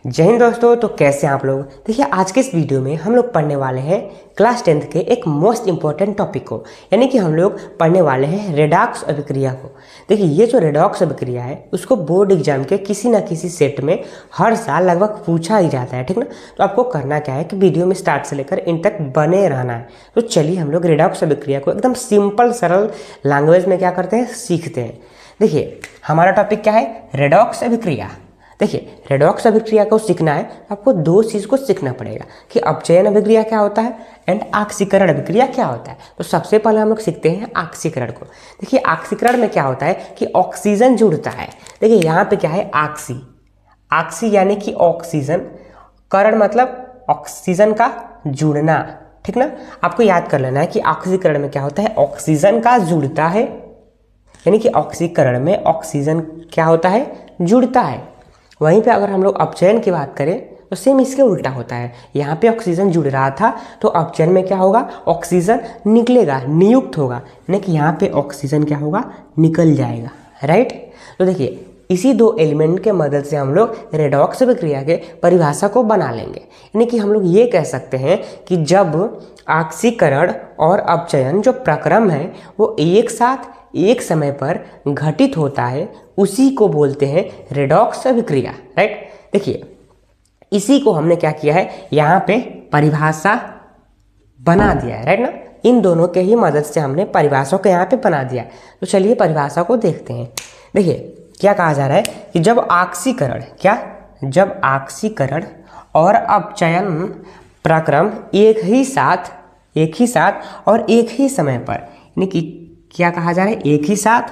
जय हिंद दोस्तों। तो कैसे हैं आप लोग। देखिए आज के इस वीडियो में हम लोग पढ़ने वाले हैं क्लास 10th के एक मोस्ट इंपॉर्टेंट टॉपिक को, यानी कि हम लोग पढ़ने वाले हैं रेडॉक्स अभिक्रिया को। देखिए ये जो रेडॉक्स अभिक्रिया है उसको बोर्ड एग्जाम के किसी ना किसी सेट में हर साल लगभग पूछा ही जाता है, ठीक ना। तो आपको करना क्या है कि वीडियो में स्टार्ट से लेकर इन तक बने रहना है। तो चलिए हम लोग रेडॉक्स अभिक्रिया को एकदम सिंपल सरल लैंग्वेज में क्या करते हैं, सीखते हैं। देखिए हमारा टॉपिक क्या है, रेडॉक्स अभिक्रिया। देखिए रेडॉक्स अभिक्रिया को सीखना है, आपको दो चीज़ को सीखना पड़ेगा कि अपचयन अभिक्रिया क्या होता है एंड आक्सीकरण अभिक्रिया क्या होता है। तो सबसे पहले हम लोग सीखते हैं आक्सीकरण को। देखिए आक्सीकरण में क्या होता है कि ऑक्सीजन जुड़ता है। देखिए यहाँ पे क्या है, आक्सी यानी कि ऑक्सीजन, करण मतलब ऑक्सीजन का जुड़ना, ठीक ना। आपको याद कर लेना है कि आक्सीकरण में क्या होता है, ऑक्सीजन का जुड़ता है, यानी कि ऑक्सीकरण में ऑक्सीजन क्या होता है, जुड़ता है। वहीं पे अगर हम लोग अपचयन की बात करें तो सेम इसके उल्टा होता है। यहाँ पे ऑक्सीजन जुड़ रहा था तो अपचयन में क्या होगा, ऑक्सीजन निकलेगा, नियुक्त होगा, यानी कि यहाँ पे ऑक्सीजन क्या होगा, निकल जाएगा, राइट। तो देखिए इसी दो एलिमेंट के मदद से हम लोग रेडॉक्स अभिक्रिया के परिभाषा को बना लेंगे। यानी कि हम लोग ये कह सकते हैं कि जब आक्सीकरण और अपचयन जो प्रक्रम है वो एक साथ एक समय पर घटित होता है, उसी को बोलते हैं रेडॉक्स अभिक्रिया, राइट। देखिए इसी को हमने क्या किया है, यहाँ पे परिभाषा बना दिया है, राइट ना। इन दोनों के ही मदद से हमने परिभाषा को यहाँ पे बना दिया है। तो चलिए परिभाषा को देखते हैं। देखिए क्या कहा जा रहा है कि जब आक्सीकरण और अपचयन प्रक्रम एक ही साथ और एक ही समय पर, यानी कि क्या कहा जा रहा है, एक ही साथ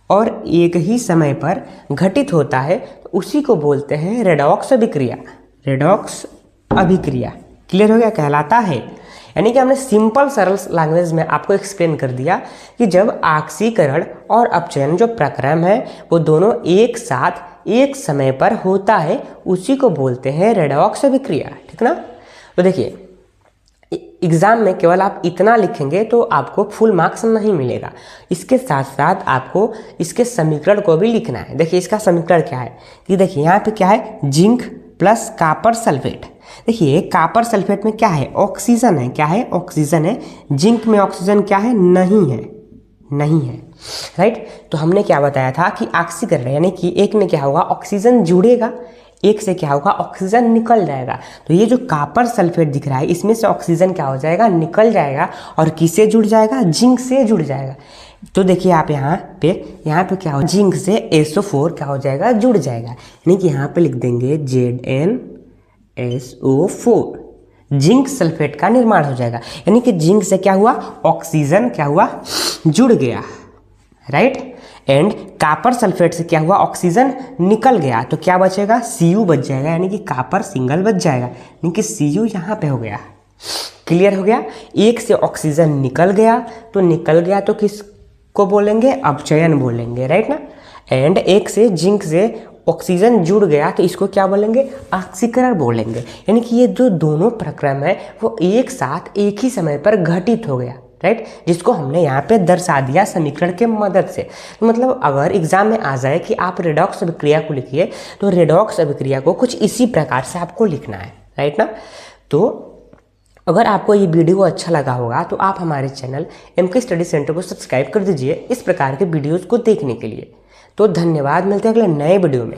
और एक ही समय पर घटित होता है, तो उसी को बोलते हैं रेडॉक्स अभिक्रिया। रेडॉक्स अभिक्रिया क्लियर हो गया, कहलाता है। यानी कि हमने सिंपल सरल लैंग्वेज में आपको एक्सप्लेन कर दिया कि जब आक्सीकरण और अपचयन जो प्रक्रम है वो दोनों एक साथ एक समय पर होता है, उसी को बोलते हैं रेडॉक्स अभिक्रिया, ठीक ना। तो देखिए एग्जाम में केवल आप इतना लिखेंगे तो आपको फुल मार्क्स नहीं मिलेगा, इसके साथ साथ आपको इसके समीकरण को भी लिखना है। देखिए इसका समीकरण क्या है कि देखिए यहाँ पे क्या है, जिंक प्लस कॉपर सल्फेट। देखिए कॉपर सल्फेट में क्या है, ऑक्सीजन है, क्या है, ऑक्सीजन है। जिंक में ऑक्सीजन क्या है, नहीं है, राइट। तो हमने क्या बताया था कि आक्सीकरण यानी कि एक में क्या होगा, ऑक्सीजन जुड़ेगा, एक से क्या होगा, ऑक्सीजन निकल जाएगा। तो ये जो कॉपर सल्फेट दिख रहा है इसमें से ऑक्सीजन क्या हो जाएगा, निकल जाएगा, और किससे जुड़ जाएगा, जिंक से जुड़ जाएगा। तो देखिए आप यहाँ पे क्या हो, जिंक से SO4 क्या हो जाएगा, जुड़ जाएगा, यानी कि यहाँ पे लिख देंगे ZnSO4, जिंक सल्फेट का निर्माण हो जाएगा। यानी कि जिंक से क्या हुआ, ऑक्सीजन क्या हुआ, जुड़ गया, राइट। एंड कॉपर सल्फेट से क्या हुआ, ऑक्सीजन निकल गया, तो क्या बचेगा, Cu बच जाएगा, यानी कि कॉपर सिंगल बच जाएगा, यानी कि Cu यहाँ पे हो गया। क्लियर हो गया। एक से ऑक्सीजन निकल गया तो किसको बोलेंगे, अपचयन बोलेंगे, राइट ना। एंड एक से जिंक से ऑक्सीजन जुड़ गया तो इसको क्या बोलेंगे, आक्सीकरण बोलेंगे। यानी कि ये जो दोनों प्रक्रम है वो एक साथ एक ही समय पर घटित हो गया, राइट, जिसको हमने यहाँ पे दर्शा दिया समीकरण के मदद से। तो मतलब अगर एग्जाम में आ जाए कि आप रेडॉक्स अभिक्रिया को लिखिए तो रेडॉक्स अभिक्रिया को कुछ इसी प्रकार से आपको लिखना है, राइट ना। तो अगर आपको ये वीडियो अच्छा लगा होगा तो आप हमारे चैनल MK स्टडी सेंटर को सब्सक्राइब कर दीजिए इस प्रकार के वीडियोज़ को देखने के लिए। तो धन्यवाद, मिलते हैं अगले नए वीडियो में।